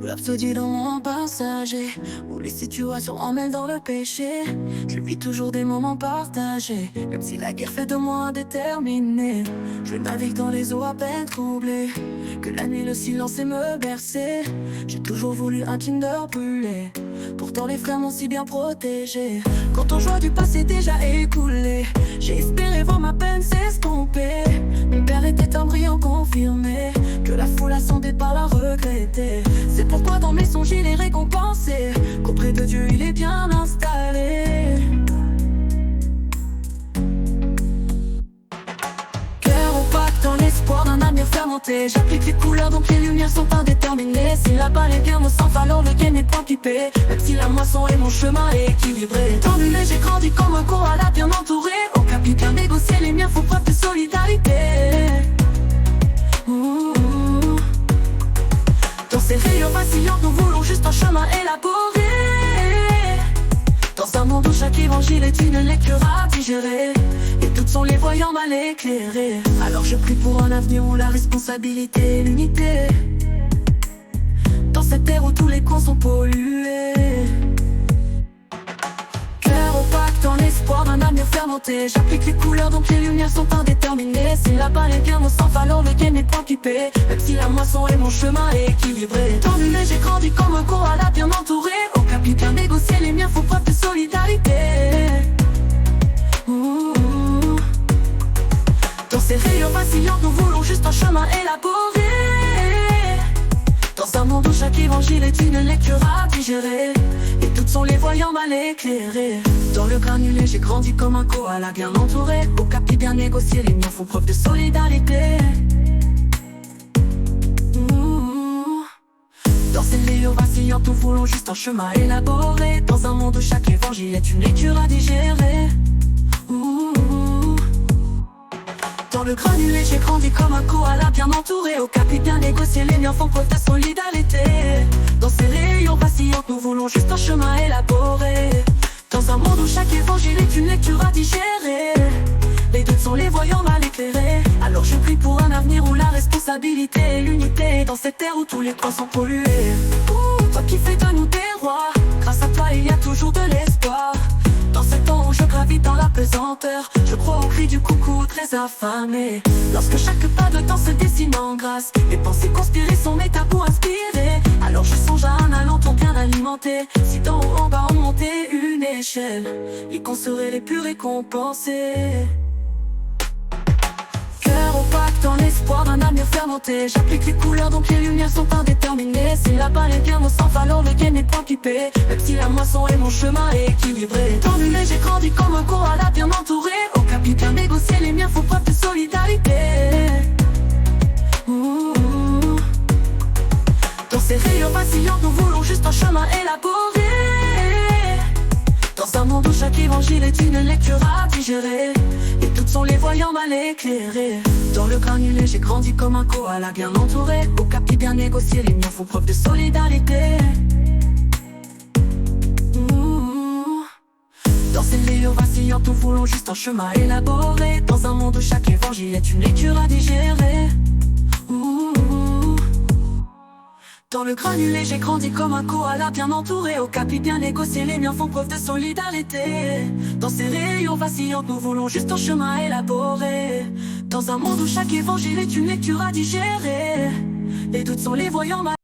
Rhapsodie dans mon passager, où les situations emmènent dans le péché. Je vis toujours des moments partagés, même si la guerre fait de moi un déterminé. Je navigue dans les eaux à peine troublées, que la nuit le silence et me bercer. J'ai toujours voulu un Kinder brûlé, pourtant les frères m'ont si bien protégé. Quand on joie du passé déjà écoulé, j'ai espéré voir ma peine s'estomper. Mon père était un brillant confirmé, que la foule à son départ l'a regretté. C'est pourquoi dans mes songes il est récompensé, qu'auprès de Dieu il est bien installé. Cœur opaque dans l'espoir d'un avenir fermenté. J'applique les couleurs donc les lumières sont indéterminées. Si la balle est bien au centre alors le gain n'est pas pipé. Même si la moisson et mon chemin est équilibré. Dans le lait j'ai grandi comme un koala bien entouré. Au capi bien négocié, les miens font preuve de solidarité. Dans ces rayons vacillants, nous voulons juste un chemin élaboré. Dans un monde où chaque évangile est une lecture à digérer, et toutes sont les voyants mal éclairés. Alors je prie pour un avenir où la responsabilité et l'unité. Dans cette terre où tous les coins sont pollués. Cœur opaque dans l'espoir d'un avenir fermenté. J'applique les couleurs donc les lumières sont indéterminées. Si la balle est bien au centre alors le gain n'est pas pipé. Même si la moisson et mon chemin est équilibré. Dans le lait j'ai grandi comme un koala bien entouré. Au capi bien négocié, les miens font preuve de solidarité. Dans ces rayons vacillants, nous voulons juste un chemin élaboré. Dans un monde où chaque évangile est une lecture à digérer, et toutes sont les voyants mal éclairés. Dans le granulé, j'ai grandi comme un koala bien entouré. Au capi bien négocié, les miens font preuve de solidarité. Dans ces rayons vacillants, nous voulons juste un chemin élaboré. Dans un monde où chaque évangile est une lecture à digérer. Dans le granulé, j'ai grandi comme un koala bien entouré. Au capi bien négocié, les miens font preuve de solidarité. Dans ces rayons vacillants, nous voulons juste un chemin élaboré. Dans un monde où chaque évangile est une lecture à digérer, les doutes sont les voyants mal éclairés. Alors je prie pour un avenir où la responsabilité et l'unité. Dans cette terre où tous les coins sont pollués. Toi qui fais de nous des rois, grâce à toi il y a toujours de l'espoir. Dans ce temps où je gravite dans la pesanteur, je crois au cri du coucou très affamé. Lorsque chaque pas de temps se dessine en grâce, les pensées conspirées sont mes tabous inspirés. Alors je songe à un alentour bien alimenté. Si d'en haut en bas on montait une échelle, et qu'on serait les plus récompensés. Cœur opaque dans l'espoir d'un avenir fermenté. J'applique les couleurs donc les lumières sont indéterminées. Si la balle est bien au centre alors le gain n'est pas pipé. Même si la moisson et mon chemin est équilibré. Dans le lait j'ai grandi comme un koala bien entouré. Au capi bien négocié, les miens font preuve de solidarité. Dans ces rayons vacillants, nous voulons juste un chemin élaboré. Dans un monde où chaque évangile est une lecture à digérer, et toutes sont les voyants mal éclairés. Dans le granulé, j'ai grandi comme un koala bien entouré. Au capi bien négocié, les miens font preuve de solidarité. Dans ces rayons vacillants, nous voulons juste un chemin élaboré. Dans un monde où chaque évangile est une lecture à digérer. Dans le granulé, j'ai grandi comme un koala bien entouré. Au capi bien négocié, les miens font preuve de solidarité. Dans ces rayons vacillants, nous voulons juste un chemin élaboré. Dans un monde où chaque évangile est une lecture à digérer, et doutes sont les voyants mal